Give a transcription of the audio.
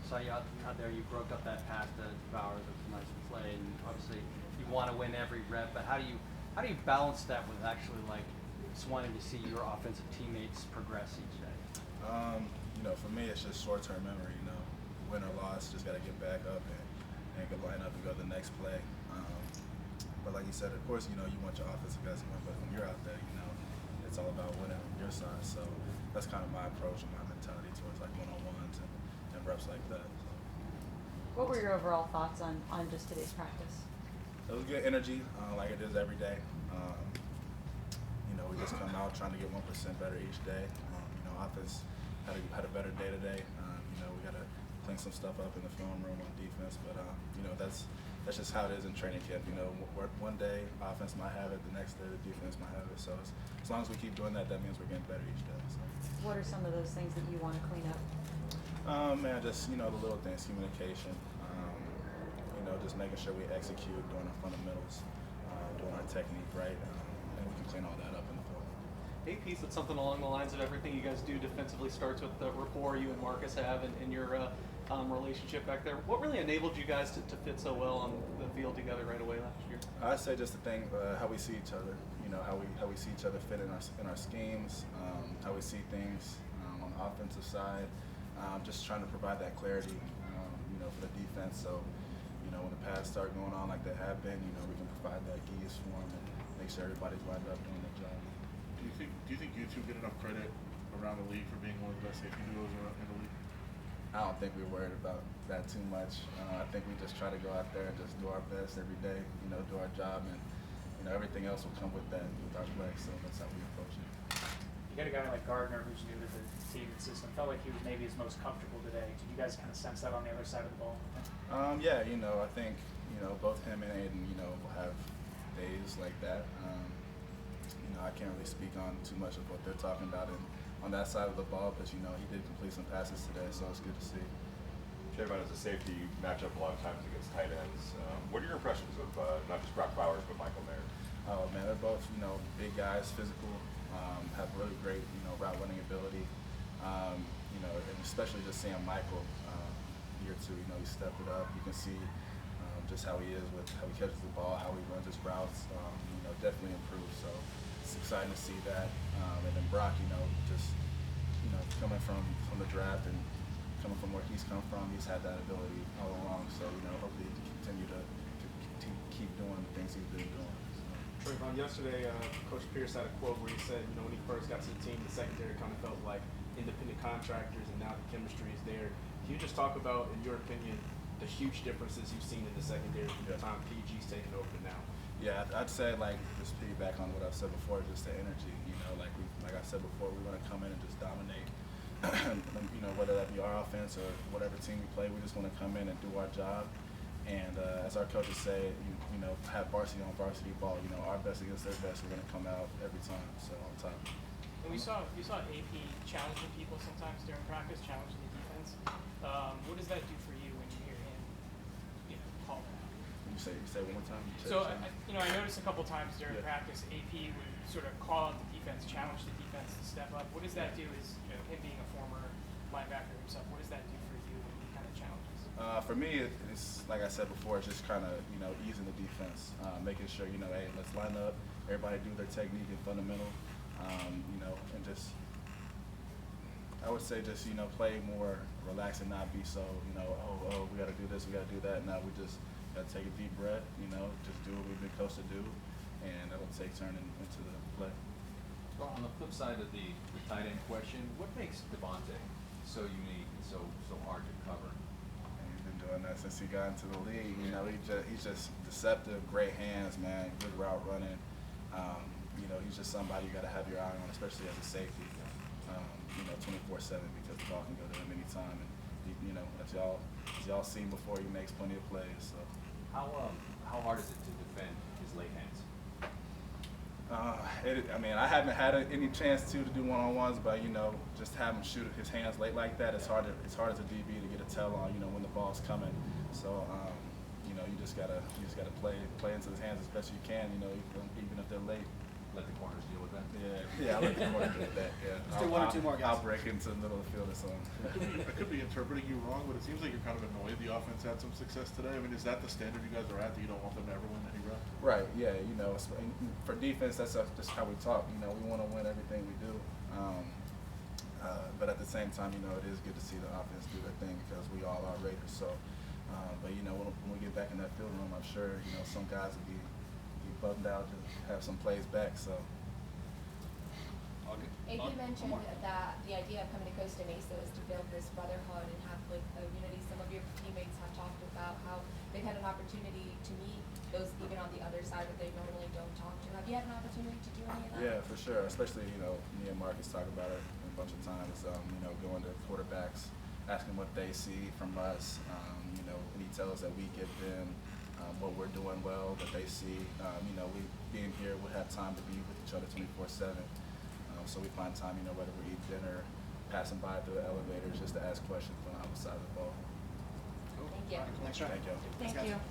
saw you out there. You broke up that pass to Bowers. It was a nice play, and obviously you want to win every rep. But how do you balance that with actually like just wanting to see your offensive teammates progress each day? For me, it's just short-term memory. Win or loss, just got to get back up and go line up and go to the next play. But like you said, of course, you want your offensive guys to win, but when you're out there, it's all about winning on your side. So that's kind of my approach and my mentality towards like one-on-ones and reps like that. So. What were your overall thoughts on just today's practice? It was good energy, like it is every day. We just come out trying to get 1% better each day. Offense had a better day today. We got to clean some stuff up in the film room on defense, but that's just how it is in training camp. One day offense might have it, the next day the defense might have it. So as long as we keep doing that, that means we're getting better each day. So. What are some of those things that you want to clean up? Just the little things, communication. Just making sure we execute, doing our fundamentals, doing our technique right, and we can clean all that up in the field. AP said something along the lines of everything you guys do defensively starts with the rapport you and Marcus have and your relationship back there. What really enabled you guys to fit so well on the field together right away last year? I'd say just the thing, how we see each other. How we see each other fit in our schemes, how we see things on the offensive side. Just trying to provide that clarity, for the defense. So, when the pads start going on like they have been, we can provide that keys for them and make sure everybody's lined up doing their job. Do you think you two get enough credit around the league for being one of the best safety duos in the league? I don't think we're worried about that too much. I think we just try to go out there and just do our best every day, do our job, and everything else will come with that, with our play. So that's how we approach it. You got a guy like Gardner who's new to the team and system. Felt like he was maybe his most comfortable today. Did you guys kind of sense that on the other side of the ball? Yeah, I think both him and Aiden, will have days like that. I can't really speak on too much of what they're talking about on that side of the ball, but he did complete some passes today, so it's good to see. Tre'Von, as a safety, you match up a lot of times against tight ends. What are your impressions of not just Brock Bowers but Michael Moehrig? Oh man, they're both big guys, physical, have really great route running ability. And especially just seeing Michael year two, he stepped it up. You can see just how he is with how he catches the ball, how he runs his routes. Definitely improved. So it's exciting to see that. And then Brock, just coming from the draft and coming from where he's come from, he's had that ability all along. So hopefully he can continue to keep doing the things he's been doing. Tre'Von, yesterday, Coach Pierce had a quote where he said, when he first got to the team, the secondary kind of felt like independent contractors, and now the chemistry is there. Can you just talk about, in your opinion, the huge differences you've seen in the secondary from the time PG's taken over to now? Yeah, I'd say just piggyback on what I've said before, just the energy. Like I said before, we want to come in and just dominate. Whether that be our offense or whatever team we play, we just want to come in and do our job. And as our coaches say, have varsity on varsity ball. Our best against their best. We're going to come out every time, so on top. And we saw AP challenging people sometimes during practice, challenging the defense. What does that do for you when you hear him, call that out? You say one more time. I noticed a couple times during practice, AP would sort of call out the defense, challenge the defense to step up. What does that do? Is him being a former linebacker himself, what does that do for you when he kind of challenges? For me, it's like I said before, it's just kind of easing the defense, making sure hey, let's line up, everybody do their technique and fundamental, and just I would say just play more relaxed and not be so we got to do this, we got to do that. Now we just got to take a deep breath, just do what we've been coached to do, and that'll take turning into the play. Well, on the flip side of the tight end question, what makes Devontae so unique and so hard to cover? He's been doing that since he got into the league. He's just deceptive, great hands, man, good route running. He's just somebody you got to have your eye on, especially as a safety. 24/7 because the ball can go to him anytime. And as y'all seen before, he makes plenty of plays. So how hard is it to defend his late hands? I haven't had any chance to do one-on-ones, but just have him shoot his hands late like that. It's hard as a DB to get a tell on when the ball's coming. So you just gotta play into his hands as best you can. Even if they're late. let the corners deal with that? Yeah, I let the corner do that. Yeah, Let's do one or two more, guys. I'll break into the middle of the field or something. I could be interpreting you wrong, but it seems like you're kind of annoyed the offense had some success today. I mean, is that the standard you guys are at, that you don't want them to ever win any rep? Right. Yeah. You know, for defense, that's just how we talk. You know, we want to win everything we do. But at the same time, you know, it is good to see the offense do their thing because we all are Raiders. So, but you know, when we get back in that field room, I'm sure you know some guys will be bummed out to have some plays back. So. AP mentioned that the idea of coming to Costa Mesa is to build this brotherhood and have like a unity. Some of your teammates have talked about how they've had an opportunity to meet those even on the other side that they normally don't talk to. Have you had an opportunity to do any of that? Yeah, for sure. Especially, you know, me and Marcus talk about it a bunch of times. You know, going to quarterbacks, asking what they see from us. You know, and he tells us that we give them what we're doing well, what they see. You know, we being here, we have time to be with each other 24/7. So we find time, you know, whether we're eating dinner, passing by through the elevators, just to ask questions on the other side of the ball. Thank you. Thanks, Sean. Thank you. Thank you. Daniel.